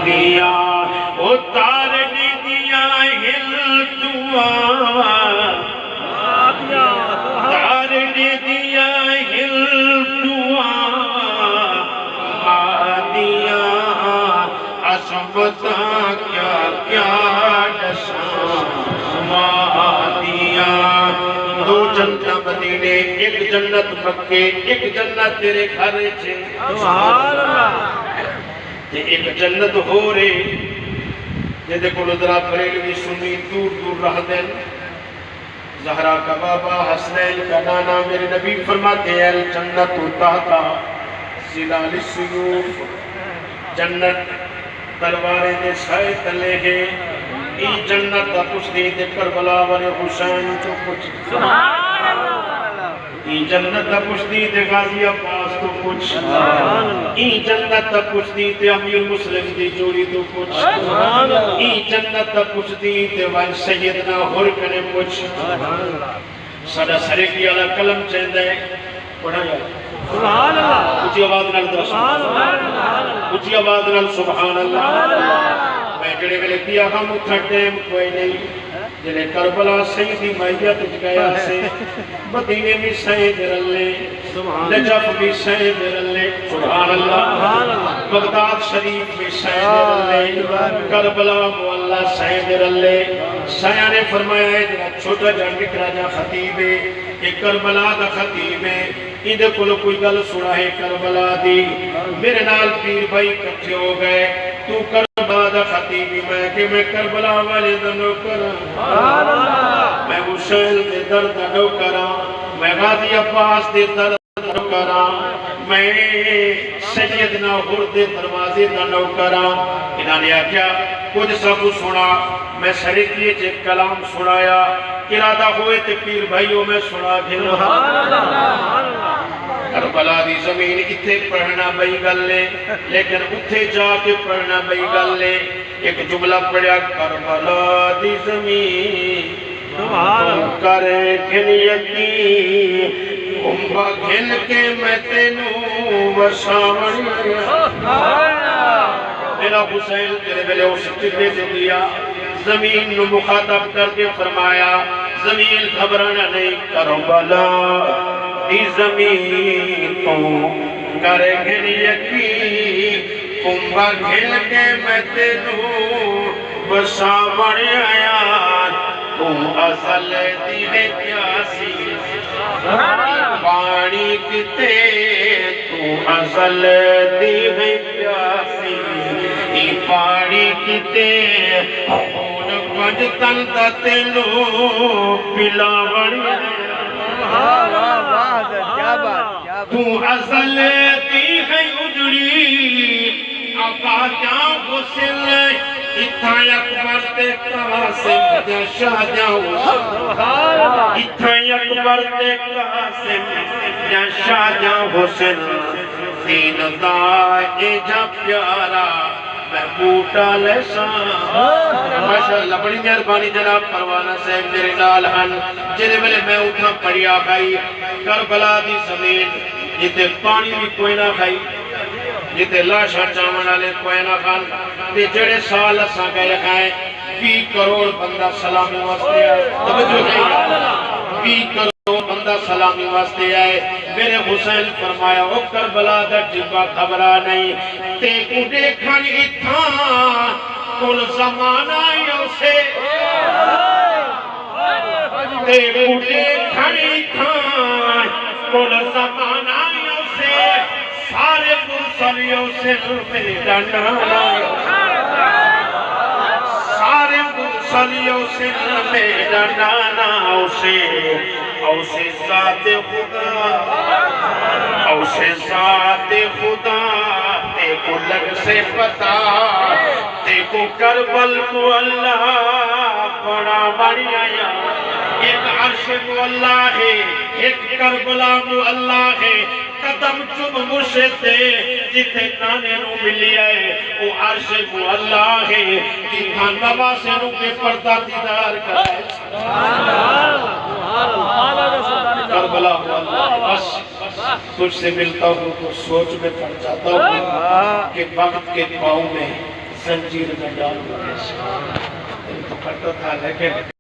دیا اتار دیا ہل دعا اتار دیا ہل دعا دیا عصمتا کیا کیا دیا دو جنت مدینے ایک جنت مکے ایک جنت تیرے گھر چھے ایک جنت ہو رہے جیدے کو لدرہ بریلوی سنی دور دور رہ دیں زہرا کا بابا حسنین کا نانا میرے نبی فرماتے ہیں الجنت تحتا ظلال السیوف جنت تلوارے دے سائے تلے ہیں ای جنت دا کچھ دے کربلا ورے حسین تو کچھ ای جنت دا کچھ دے غازی عباس تو کچھ ای جنت دا کچھ دے امیر مسلم دی جوڑی تو کچھ ای جنت دا کچھ دے وائن سیدنا حرکن کچھ سڑا سرے کی علا کلم چاہدہ ہے پڑھا گیا سبحان اللہ اچھی آواز نال سبحان اللہ اچھی آواز نال سبحان اللہ میں جڑے ویلے کیا ہم اتھا ٹیم کوئی نہیں جنہیں کربلا سیدی مائیت گیا سے مدینے میں سید رلے نجف میں سید رلے سبحان اللہ بغداد شریف میں سید رلے کربلا مولا سید رلے سایہ نے فرمایا ہے جنہا چھوٹا جان بکرا جا خطیب ہے کہ کربلا دا خطیب ہے اندھے کلو کوئی گل سنا ہے کربلا دی میرے نال پیر بھائی کٹھے ہو گئے تو کربلا دا خطیبی میں کہ میں کربلا والے دنو کرا میں حسین دے درد دنو کرا میں غازی عباس دے درد دنو کرا میں سیدنا حر دے دروازے دنو کرا انہاں نے آکھیا کچھ سب سنا میں سرکیے جے کلام سنایا ارادہ ہوئے تے پیر بھائیوں میں سنا دھنا کربلا دی زمین اتھے پڑھنا بھئی گل لے لیکن اتھے جا کے پڑھنا بھئی گل لے ایک جملہ پڑھیا کربلا دی زمین کرے گھن یقین کمبا گھن کے میں تینوں وشاون میرا حسین تیرے بلے اس چلے سے دیا زمین نو مخاطب کر کے فرمایا زمین گھبرانا نہیں کربلا دی زمین تو کرے گھن یقین کمبا گھن کے میں تینوں وشاون آیات تم اصل دی ہے پیاسی پانی کتے تو اصل دی ہے پیاسی ای پانی کتے خون کنج تنتا تینو پلاوڑ تو اصل دی ہے اجڑی آقا جاں غسل اتھا اکبر تے قاسم جا شاہ جاؤں اتھا اکبر تے قاسم جا شاہ جاؤں حسن دین دائے جا پیارا میں بوٹا لسان ماشاءاللہ بڑی مہربانی جناب پروانہ صاحب میرے نال ہن جنہیں ملے میں اتھا پڑیا کھائی کربلا دی زمین جتے پانی بھی کوئی نہ کھائی جتے لاشا چامنا لے کوئی نہ کھان تے جڑے سال اساں گئے کھائیں 20 کروڑ بندہ سلامی واسطے آئے توجہ نہیں 20 کروڑ بندہ سلامی واسطے آئے میرے حسین فرمایا او کربلا دا ڈبا خبرہ نہیں تے کو دیکھن اتھا کل زمانہ یو سے تے کو دیکھن اتھا کل زمانہ یو سے سارے مرسلیوں سے میرے ڈنڈانا سارے مرسلیوں سے میرے ڈنڈانا اوسے ذات خدا اوسے ذات خدا تے کو لگ سے پتا تے کو کربل کو اللہ بڑا بڑی آیا ایک عرش کو اللہ ہے ایک کربلا کو اللہ ہے قدم چم مشتے جتے نانے نو ملی آئے وہ عرش کو اللہ ہے جتھا نواسے نو کے پردہ دیدار کرے کربلا کو اللہ بس تجھ سے ملتا ہوں تو سوچ میں پڑ جاتا ہوں کہ وقت کے پاؤں میں زنجیر میں ڈال دو دل تو کرتا تھا لیکن